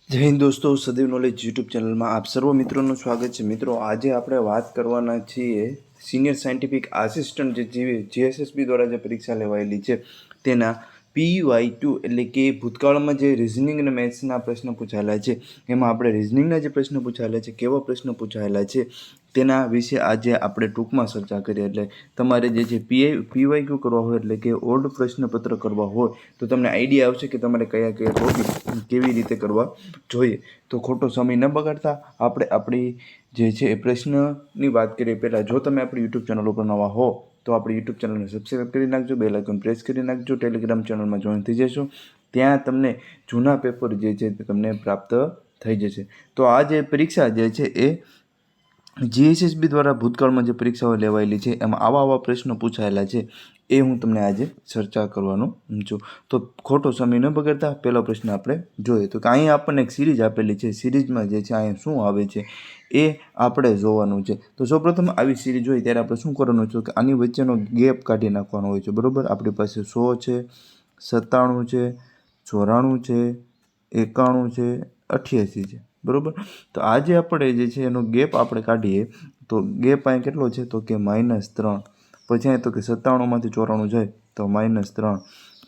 જય હિન્દ દોસ્તો, સદૈવ knowledge YouTube ચેનલમાં આપ સર્વ મિત્રોનું સ્વાગત છે। મિત્રો, આજે આપણે વાત કરવાના છીએ સિનિયર સાયન્ટિફિક આસિસ્ટન્ટ જે જીએસએસબી દ્વારા જે પરીક્ષા લેવાયેલી છે તેના PY2 એટલે કે ભૂતકાળમાં જે રિઝનિંગ અને મેથ્સના પ્રશ્ન પૂછાયેલા છે એમાં આપણે રિઝનિંગના જે પ્રશ્ન પૂછાયેલા છે કેવા પ્રશ્ન પૂછાયેલા છે તેના વિશે આજે આપણે ટૂંકમાં ચર્ચા કરીએ। એટલે તમારે જે છે PYQ કરવા હોય એટલે કે ઓલ્ડ પ્રશ્નપત્ર કરવા હોય તો તમને આઈડિયા આવશે કે તમારે કયા કયા ટોપિક કેવી રીતે કરવા જોઈએ। તો ખોટો સમય ન બગાડતા આપણે આપણી જે છે એ પ્રશ્નની વાત કરીએ પહેલાં જો તમે આપણી યુટ્યુબ ચેનલ ઉપર નવા હો તો આપણી યુટ્યુબ ચેનલને સબસ્ક્રાઈબ કરી નાખજો, બેલ આઇકન પ્રેસ કરી નાખજો, ટેલિગ્રામ ચેનલમાં જોઈન થઈ જશો, ત્યાં તમને જૂના પેપર જે છે તે તમને પ્રાપ્ત થઈ જશે। તો આ જે પરીક્ષા જે છે એ જીએસએસબી દ્વારા ભૂતકાળમાં જે પરીક્ષાઓ લેવાયેલી છે એમાં આવા પ્રશ્નો પૂછાયેલા છે એ હું તમને આજે ચર્ચા કરવાનો છું। તો ખોટો સમય ન બગાડતા પહેલો પ્રશ્ન આપણે જોઈએ તો કે અહીંયા આપણને એક સિરીઝ આપેલી છે, સિરીઝમાં જે છે અહીંયા શું આવે છે એ આપણે જોવાનું છે। તો સૌપ્રથમ આવી સિરીઝ હોય ત્યારે આપણે શું કરવાનું છે કે આની વચ્ચેનો ગેપ કાઢી નાખવાનો હોય છે, બરાબર। આપણી પાસે 100 છે, 97 છે, 94 છે, 91 છે, 88 છે, બરાબર। તો આ જે આપણે જે છે એનો ગેપ આપણે કાઢીએ તો ગેપ અહીં કેટલો છે તો કે -3, પછી અહીં તો કે 97માંથી 94 જાય તો -3,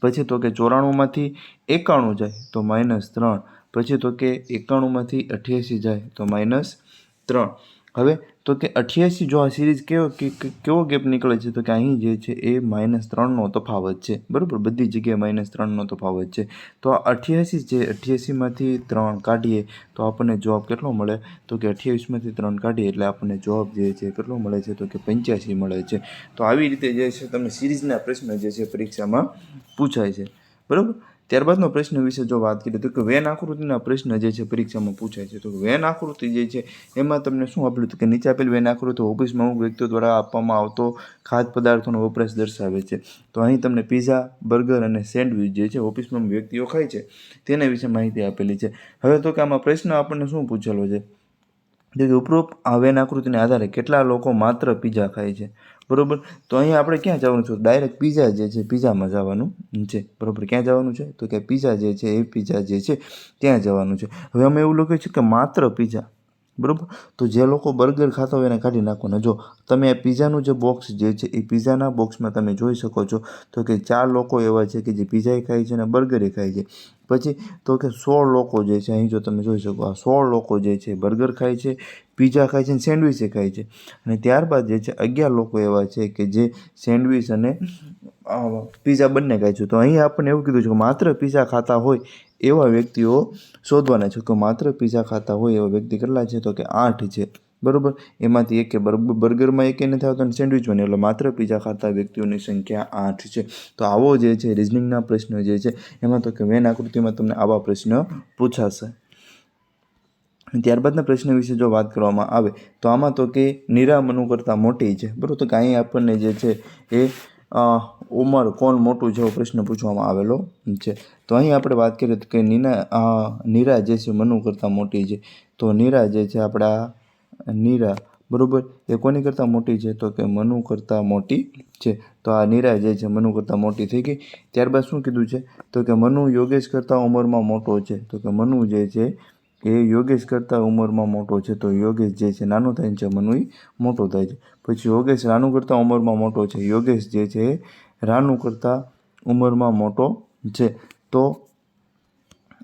પછી તો કે 94માંથી 91 જાય તો -3, પછી તો કે 91માંથી 88 જાય તો -3। હવે તો કે 88 જો આ સિરીઝ કેવો ગેપ નીકળે છે તો કે અહીં જે છે એ -3નો તફાવત છે, બરાબર। બધી જગ્યાએ -3નો તફાવત છે। તો આ 88 છે, 88માંથી 3 કાઢીએ તો આપણને જવાબ કેટલો મળે તો કે 28માંથી 3 કાઢીએ એટલે આપણને જવાબ જે છે કેટલો મળે છે તો કે 85 મળે છે। તો આવી રીતે જે છે તમને સિરીઝના પ્રશ્ન જે છે પરીક્ષામાં પૂછાય છે, બરાબર। ત્યારબાદનો પ્રશ્ન વિશે જો વાત કરીએ તો કે વેન આકૃતિના પ્રશ્ન જે છે પરીક્ષામાં પૂછાય છે। તો વેન આકૃતિ જે છે એમાં તમને શું આપેલું હતું કે નીચે આપેલ વેન આકૃતિ ઓફિસમાં અમુક વ્યક્તિઓ દ્વારા આપવામાં આવતો ખાદ્ય પદાર્થોનો વપરાશ દર્શાવે છે। તો અહીં તમને પિઝા, બર્ગર અને સેન્ડવિચ જે છે ઓફિસમાં વ્યક્તિઓ ખાય છે તેના વિશે માહિતી આપેલી છે। હવે તો કે આમાં પ્રશ્ન આપણને શું પૂછેલો છે કે ઉપરોક્ત આ વેન આકૃતિના આધારે કેટલા લોકો માત્ર પિઝા ખાય છે, બરાબર। તો અહીં આપણે ક્યાં જવાનું છે ડાયરેક્ટ પિઝા જે છે પિઝામાં જવાનું છે, બરાબર। ક્યાં જવાનું છે તો કે પિઝા જે છે એ પિઝા જે છે ત્યાં જવાનું છે। હવે અમે એવું લખ્યું છે કે માત્ર પિઝા, બરાબર। તો જે લોકો બર્ગર ખાતા હોય એને કાઢી નાખવાના। જો તમે આ પિઝાનું જે બોક્સ જે છે એ પિઝાના બોક્સમાં તમે જોઈ શકો છો તો કે 4 લોકો એવા છે કે જે પિઝાએ ખાય છે અને બર્ગરે ખાય છે। પછી તો કે 16 લોકો જે છે અહીં જો તમે જોઈ શકો આ 16 લોકો જે છે બર્ગર ખાય છે, પિઝા ખાય છે અને સેન્ડવિચે ખાય છે। અને ત્યારબાદ જે છે 11 લોકો એવા છે કે જે સેન્ડવિચ અને પિઝા બંને ખાય છે। તો અહીં આપણને એવું કીધું છે કે માત્ર પિઝા ખાતા હોય એવા વ્યક્તિઓ શોધવાના છે, કે માત્ર પિઝા ખાતા હોય એવા વ્યક્તિ કેટલા છે તો કે 8 છે, બરાબર। એમાંથી એક બર્ગરમાં એક નથી આવતો અને સેન્ડવિચમાં નહીં, એટલે માત્ર પિઝા ખાતા વ્યક્તિઓની સંખ્યા 8 છે। તો આવો જે છે રિઝનિંગના પ્રશ્ન જે છે એમાં તો કે વેન આકૃતિમાં તમને આવા પ્રશ્ન પૂછાશે। ત્યારબાદના પ્રશ્ન વિશે જો વાત કરવામાં આવે તો આમાં તો કે નીરા મનુ કરતાં મોટી છે, બરાબર। તો કે અહીં આપણને જે છે એ ઉંમર કોણ મોટું છે એવો પ્રશ્ન પૂછવામાં આવેલો છે। તો અહીં આપણે વાત કરીએ તો કે નીરા જે છે મનુ કરતાં મોટી છે। તો નીરા જે છે આપણા નીરા, બરાબર, એ કોની કરતાં મોટી છે તો કે મનુ કરતાં મોટી છે। તો આ નીરા જે છે મનુ કરતાં મોટી થઈ ગઈ। ત્યારબાદ શું કીધું છે તો કે મનુ યોગેશ કરતાં ઉંમરમાં મોટો છે। તો કે મનુ જે છે એ યોગેશ કરતાં ઉંમરમાં મોટો છે। તો યોગેશ જે છે નાનો થાય છે, મનુ મોટો થાય છે। પછી યોગેશ રાનુ કરતાં ઉંમરમાં મોટો છે, યોગેશ જે છે રાનુ કરતાં ઉંમરમાં મોટો છે। તો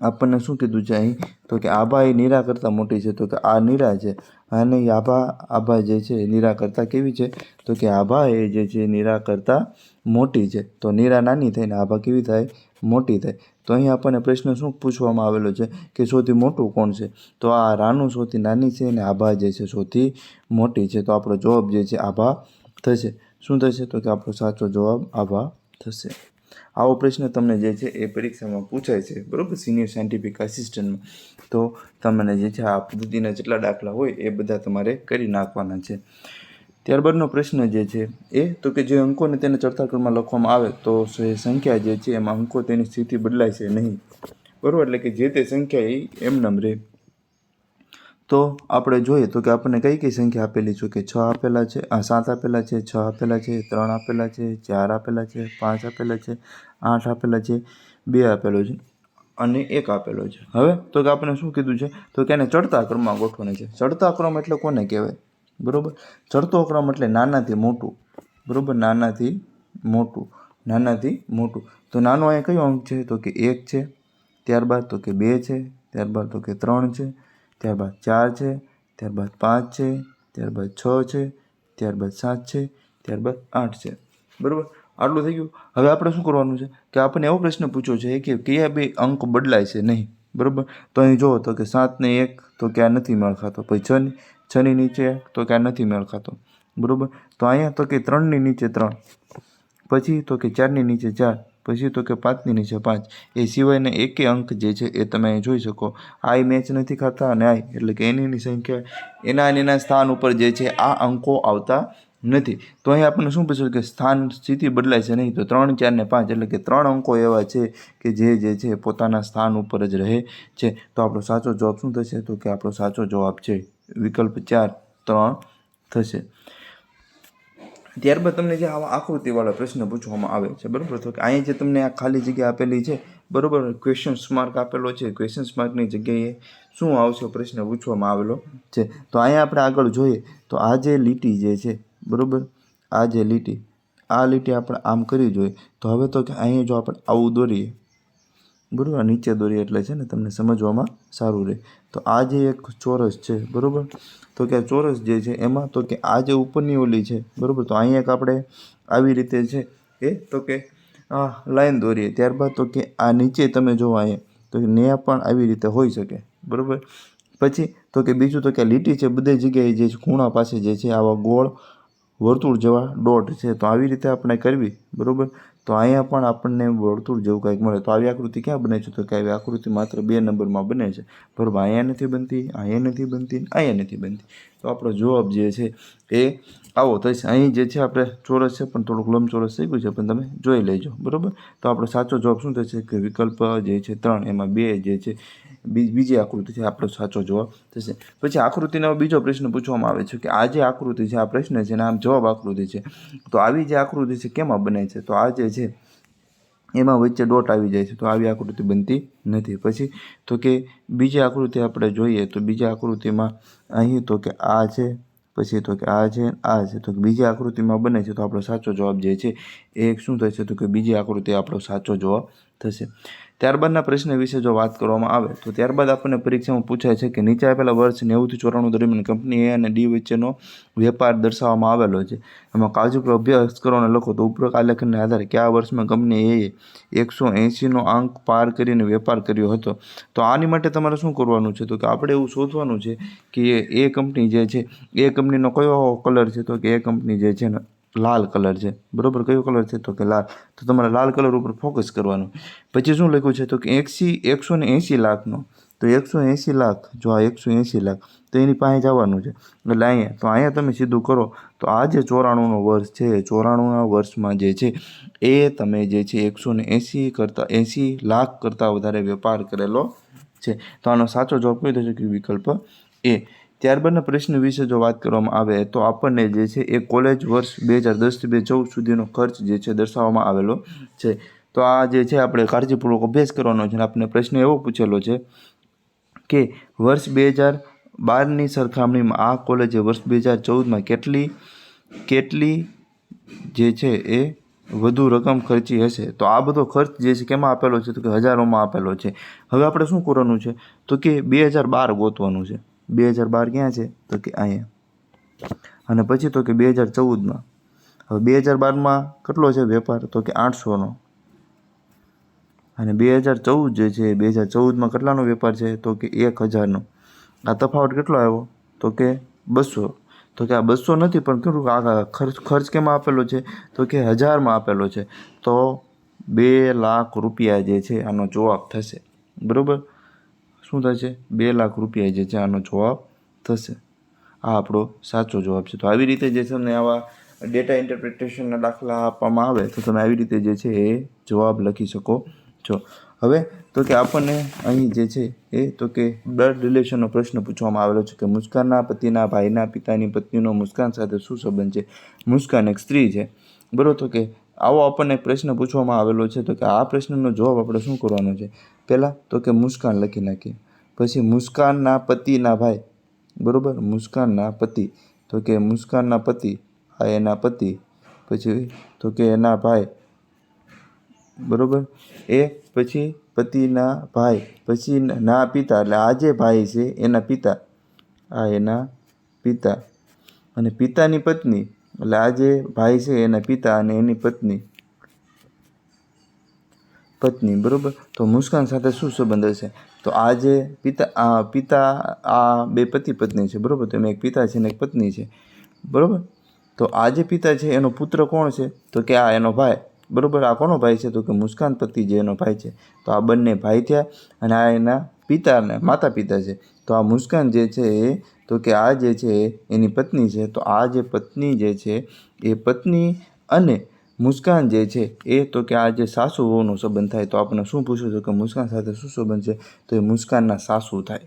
આપણને શું કીધું છે અહીં તો કે આભા એ નીરા કરતાં મોટી છે। તો કે આ નીરા છે અને આભા જે છે નીરા કરતાં કેવી છે તો કે આભા એ જે છે નીરા કરતાં મોટી છે। તો નીરા નાની થાય ને આભા કેવી થાય મોટી થાય। તો અહીં આપણને પ્રશ્ન શું પૂછવામાં આવેલો છે કે સૌથી મોટું કોણ છે? તો આ રાનુ સૌથી નાની છે અને આભા જે છે સૌથી મોટી છે। તો આપણો જવાબ જે છે આભા થશે। શું થશે તો કે આપણો સાચો જવાબ આભા થશે। આવો પ્રશ્ન તમને જે છે એ પરીક્ષામાં પૂછાય છે, બરાબર, સિનિયર સાયન્ટિફિક આસિસ્ટન્ટમાં। તો તમને જે છે આ પદ્ધતિના જેટલા દાખલા હોય એ બધા તમારે કરી નાખવાના છે। ત્યારબાદનો પ્રશ્ન જે છે એ તો કે જે અંકોને તેને ચડતા ક્રમમાં લખવામાં આવે તો સંખ્યા જે છે એમાં અંકો તેની સ્થિતિ બદલાય છે નહીં, બરાબર, એટલે કે જે તે સંખ્યા એ એમનેમ રહે। તો આપણે જોઈએ તો કે આપણને કઈ કઈ સંખ્યા આપેલી છે કે 6 આપેલા છે, 7 આપેલા છે, 6 આપેલા છે, 3 આપેલા છે, 4 આપેલા છે, 5 આપેલા છે, 8 આપેલા છે, 2 આપેલો છે અને 1 આપેલો છે. હવે તો કે આપણે શું કીધું છે તો કે એને ચડતા ક્રમમાં ગોઠવવાની છે. ચડતા ક્રમ એટલે કોને કહેવાય? બરાબર, ચડતો ક્રમ એટલે નાનાથી મોટું. બરાબર, નાનાથી મોટું. તો નાનો અહીંયા કયો અંક છે તો કે 1 છે, ત્યારબાદ તો કે 2 છે, ત્યારબાદ તો કે 3 છે, ત્યારબાદ 4 છે, ત્યારબાદ 5 છે, ત્યારબાદ 6 છે, ત્યારબાદ 7 છે, ત્યારબાદ 8 છે. બરાબર, આટલું થઈ ગયું. હવે આપણે શું કરવાનું છે કે આપણને એવો પ્રશ્ન પૂછ્યો છે કે કયા બે અંક બદલાય છે નહીં. બરાબર, તો અહીં જુઓ તો કે 7 ને 1 તો કે આ નથી મેળ ખાતો. પછી 6 ની નીચે તો કે આ નથી મેળ ખાતો. બરાબર, તો અહીંયા તો કે 3 ની નીચે 3, પછી તો કે 4 ની નીચે 4, પછી તો કે 5 ની નીચે 5. એ સિવાયના એકે અંક જે છે એ તમે અહીં જોઈ શકો. આ મેચ નથી ખાતા અને આ એટલે કે એની સંખ્યા એના સ્થાન ઉપર જે છે આ અંકો આવતા નથી. તો અહીં આપણને શું પૂછ્યું કે સ્થાન સ્થિતિ બદલાય છે નહીં. તો 3, 4 ને 5 એટલે કે 3 અંકો એવા છે કે જે છે પોતાના સ્થાન ઉપર જ રહે છે. તો આપણો સાચો જવાબ શું થશે તો કે આપણો સાચો જવાબ છે વિકલ્પ 4, 3 થશે. ત્યારબાદ તમને જે આવા આકૃતિવાળા પ્રશ્ન પૂછવામાં આવે છે, બરાબર, તો અહીંયા જે તમને આ ખાલી જગ્યા આપેલી છે, બરાબર, ક્વેશ્ચન્સ માર્ક આપેલો છે, ક્વેશ્ચન્સ માર્કની જગ્યાએ શું આવશે પ્રશ્ન પૂછવામાં આવેલો છે. તો અહીંયા આપણે આગળ જોઈએ તો આ જે લીટી જે છે, બરાબર, આ લીટી આપણે આમ કરી જોઈએ. તો હવે તો કે અહીંયા જો આપણે આવું દોરીએ, બરાબર, નીચે દોરીએ એટલે છે ને તમને સમજવામાં સારું રહે. તો આ જે એક ચોરસ છે, બરાબર, તો કે આ ચોરસ જે છે એમાં તો કે આ જે ઉપરની ઓલી છે, બરાબર, તો અહીંયા એક આપણે આવી રીતે છે એ તો કે આ લાઈન દોરીએ. ત્યારબાદ તો કે આ નીચે તમે જોવો અહીંયા તો કે ન્યા પણ આવી રીતે હોઈ શકે. બરાબર, પછી તો કે બીજું તો કે લીટી છે બધી જગ્યાએ જે ખૂણા પાસે જે છે આવા ગોળ વર્તુળ જેવા ડોટ છે. તો આવી રીતે આપણે કરવી. બરાબર, તો અહીંયા પણ આપણને વર્તુળ જેવું કંઈક મળે. તો આવી આકૃતિ ક્યાં બને છે તો કે આવી આકૃતિ માત્ર 2 નંબરમાં બને છે. બરાબર, અહીંયા નથી બનતી, અહીંયા નથી બનતી, અહીંયા નથી બનતી. તો આપણો જવાબ જે છે એ આવો થશે. અહીં જે છે આપણે ચોરસ છે પણ થોડુંક લંબચોરસ થઈ ગયું છે, પણ તમે જોઈ લેજો. બરાબર, તો આપણો સાચો જવાબ શું થશે કે વિકલ્પ જે છે 3, એમાં 2 જે છે બીજી આકૃતિ છે આપણો સાચો જવાબ થશે. પછી આકૃતિનો બીજો પ્રશ્ન પૂછવામાં આવે છે કે આ જે આકૃતિ છે, આ પ્રશ્ન છે, આમ જવાબ આકૃતિ છે. તો આવી જે આકૃતિ છે કેમાં બને છે? તો આ જે છે એમાં વચ્ચે ડોટ આવી જાય છે. તો આવી આકૃતિ બનતી નથી. પછી તો કે બીજી આકૃતિ આપણે જોઈએ તો બીજી આકૃતિમાં અહીં તો કે આ છે, પછી તો કે આ છે, તો કે બીજી આકૃતિમાં બને છે. તો આપણો સાચો જવાબ જે છે એ શું થશે તો કે બીજી આકૃતિ આપણો સાચો જવાબ થશે. ત્યારબાદના પ્રશ્ન વિશે જો વાત કરવામાં આવે તો ત્યારબાદ આપણને પરીક્ષામાં પૂછાય છે કે નીચે આપેલા વર્ષ 90 થી 94 દરમિયાન કંપની એ અને ડી વચ્ચેનો વેપાર દર્શાવવામાં આવેલો છે. એમાં કાળજીપૂર્વક અભ્યાસ કરો અને લખો. તો ઉપરોક્ત આલેખનને આધારે કયા વર્ષમાં કંપની એ 180નો અંક પાર કરીને વેપાર કર્યો હતો? તો આની માટે તમારે શું કરવાનું છે તો કે આપણે એવું શોધવાનું છે કે એ કંપની જે છે એ કંપનીનો કયો કલર છે તો કે એ કંપની જે છે ને લાલ કલર છે. બરાબર, કયો કલર છે તો કે લાલ. તો તમારે લાલ કલર ઉપર ફોકસ કરવાનું. પછી શું લખ્યું છે તો કે 180 લાખનો, તો 180 લાખ, જો આ 180 લાખ તો એની પાસે જવાનું છે. એટલે અહીંયા તો અહીંયા તમે સીધું કરો તો આ જે 94નો વર્ષ છે, 94ના વર્ષમાં જે છે એ તમે જે છે 80 લાખ કરતાં વધારે વેપાર કરેલો છે. તો આનો સાચો જવાબ કયો થશે કે વિકલ્પ એ. ત્યારબાદના પ્રશ્ન વિશે જો વાત કરવામાં આવે તો આપણને જે છે એ કોલેજ વર્ષ 2010 થી 2014 સુધીનો ખર્ચ જે છે દર્શાવવામાં આવેલો છે. તો આ જે છે આપણે કાળજીપૂર્વક અભ્યાસ કરવાનો છે. આપણને પ્રશ્ન એવો પૂછેલો છે કે વર્ષ 2012ની સરખામણીમાં આ કોલેજે વર્ષ 2014માં કેટલી જે છે એ વધુ રકમ ખર્ચી હશે? તો આ બધો ખર્ચ જે છે કેમાં આપેલો છે તો કે હજારોમાં આપેલો છે. હવે આપણે શું કરવાનું છે તો કે 2012 ગોતવાનું છે. 2012 ક્યાં છે તો કે અહીંયા, અને પછી તો કે 2014માં. હવે 2012માં કેટલો છે વેપાર તો કે 800નો, અને 2014 જે છે 2014માં કેટલાનો વેપાર છે તો કે 1000નો. આ તફાવત કેટલો આવ્યો તો કે 200. તો કે આ 200 નથી પણ કેટલું આ ખર્ચ કેમાં આપેલો છે તો કે 1000માં આપેલો છે. તો 2 લાખ રૂપિયા જે છે આનો જવાબ થશે. બરાબર, શું થશે 2 લાખ રૂપિયા જે છે આનો જવાબ થશે. આ આપણો સાચો જવાબ છે. તો આવી રીતે જે તમને આવા ડેટા ઇન્ટરપ્રિટેશનના દાખલા આપવામાં આવે તો તમે આવી રીતે જે છે એ જવાબ લખી શકો છો. હવે તો કે આપણને અહીં જે છે એ તો કે બ્લડ રિલેશનનો પ્રશ્ન પૂછવામાં આવેલો છે કે મુસ્કાનના પતિના ભાઈના પિતાની પત્નીનો મુસ્કાન સાથે શું સંબંધ છે? મુસ્કાન એક સ્ત્રી છે. બરાબર, તો કે આવો આપણને પ્રશ્ન પૂછવામાં આવેલો છે. તો કે આ પ્રશ્નનો જવાબ આપણે શું કરવાનો છે? પહેલાં તો કે મુસ્કાન લખી નાખીએ, પછી મુસ્કાનના પતિના ભાઈ, બરાબર, મુસ્કાનના પતિ, તો કે મુસ્કાનના પતિ, આ એના પતિ, પછી તો કે એના ભાઈ, બરાબર, એ પછી પતિના ભાઈ, પછી ના પિતા, એટલે આ જે ભાઈ છે એના પિતા, આ એના પિતા, અને પિતાની પત્ની, એટલે આ જે ભાઈ છે એના પિતા અને એની પત્ની, બરાબર. તો મુસ્કાન સાથે શું સંબંધ હશે? તો આ જે પિતા આ બે પતિ પત્ની છે, બરાબર. તો એમાં એક પિતા છે અને એક પત્ની છે, બરાબર. તો આ જે પિતા છે એનો પુત્ર કોણ છે? તો કે આ એનો ભાઈ, બરાબર. આ કોનો ભાઈ છે? તો કે મુસ્કાન પતિ જે એનો ભાઈ છે. તો આ બંને ભાઈ થયા અને આ એના પિતા અને માતા પિતા છે. તો આ મુસ્કાન જે છે એ, તો કે આ જે છે એની પત્ની છે. તો આ જે પત્ની જે છે એ પત્ની અને મુસ્કાન જે છે એ, તો કે આ જે સાસુ વહુનો સંબંધ થાય. તો આપણે શું પૂછ્યું? તો કે મુસ્કાન સાથે શું સંબંધ છે? તો એ મુસ્કાનના સાસુ થાય,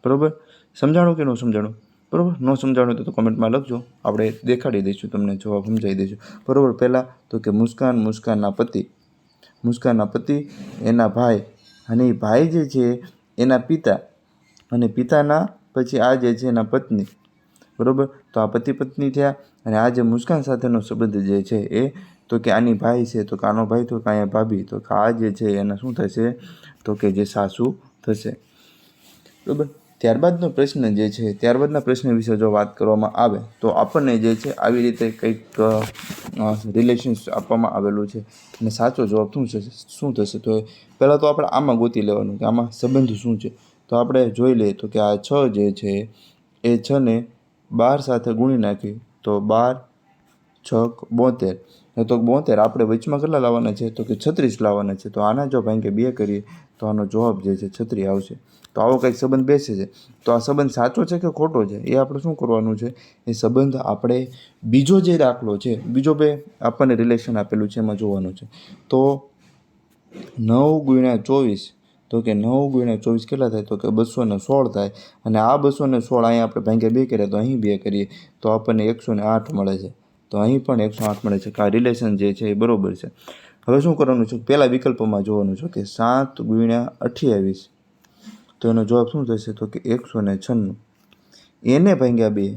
બરાબર. સમજાણું કે ન સમજાણું? બરાબર. ન સમજાણું તો કમેન્ટમાં લખજો, આપણે દેખાડી દઈશું, તમને જવાબ સમજાવી દઈશું, બરાબર. પહેલાં તો કે મુસ્કાનના પતિ, મુસ્કાનના પતિ, એના ભાઈ, અને એ ભાઈ જે છે એના પિતા, અને પિતાના પછી આ જે છે એના પત્ની, બરાબર. તો આ પતિ પત્ની થયા અને આ જે મુસ્કાન સાથેનો સંબંધ જે છે એ, તો કે આની ભાઈ છે, તો કે આનો ભાઈ, તો કે અહીંયા ભાભી, તો કે આ જે છે એના શું થશે? તો કે જે સાસુ થશે, બરાબર. ત્યારબાદનો પ્રશ્ન જે છે, ત્યારબાદના પ્રશ્ન વિશે જો વાત કરવામાં આવે તો આપણને જે છે આવી રીતે કંઈક રિલેશન્સ આપવામાં આવેલું છે અને સાચો જવાબ શું થશે? તો પહેલાં તો આપણે આમાં ગોતી લેવાનું કે આમાં સંબંધ શું છે. તો આપણે જોઈ લઈએ તો કે આ 6 જે છે એ 6ને 12 સાથે ગુણી નાખી તો 12 6 72, તો 72 આપણે વચમાં કેટલા લાવવાના છે? તો કે 36 લાવવાના છે. તો આના જો ભાઈ કે 2 કરીએ તો આનો જવાબ જે છે 36 આવશે. તો આવો કંઈક સંબંધ બેસે છે. તો આ સંબંધ સાચો છે કે ખોટો છે એ આપણે શું કરવાનું છે? એ સંબંધ આપણે બીજો જે દાખલો છે, બીજો બે આપણને રિલેશન આપેલું છે એમાં જોવાનું છે. તો 9 × 24, તો કે 9 × 24 કેટલા થાય? તો કે 216 થાય. અને આ 216 અહીંયા આપણે ભાગ્યા 2 કરીએ તો અહીં 2 કરીએ તો આપણને 108 મળે છે. તો અહીં પણ 108 મળે છે કે આ રિલેશન જે છે એ બરાબર છે. હવે શું કરવાનું છે? પહેલા વિકલ્પમાં જોવાનું છે કે 7 × 28, તો એનો જવાબ શું થશે? તો કે 196. એને ભાગ્યા 2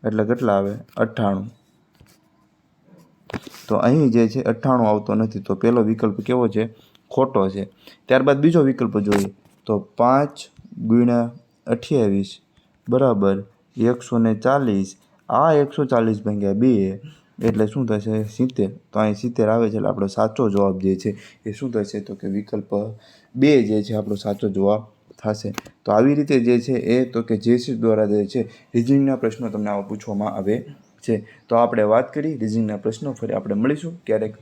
એટલે કેટલા આવે? 98. તો અહીં જે છે 98 આવતો નથી. તો પહેલો વિકલ્પ કેવો છે? ખોટો છે. ત્યારબાદ બીજો વિકલ્પ જોઈએ તો 5 × 28 બરાબર 140. આ 140 ભાગ્યા 2 એટલે શું થશે? 70. તો અહીં 70 આવે છે એટલે આપણો સાચો જવાબ જે છે એ શું થશે? તો કે વિકલ્પ 2 જે છે આપણો સાચો જવાબ થશે. તો આવી રીતે જે છે એ, તો કે JC દ્વારા જે છે રિઝનિંગના પ્રશ્નો તમને આવા પૂછવામાં આવે છે. તો આપણે વાત કરી રિઝનિંગના પ્રશ્નો. ફરી આપણે મળીશું ક્યારેક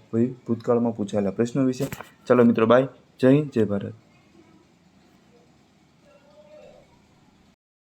ભૂતકાળમાં પૂછાયેલા પ્રશ્નો વિશે. ચાલો મિત્રો, બાય. જય હિન્દ, જય ભારત.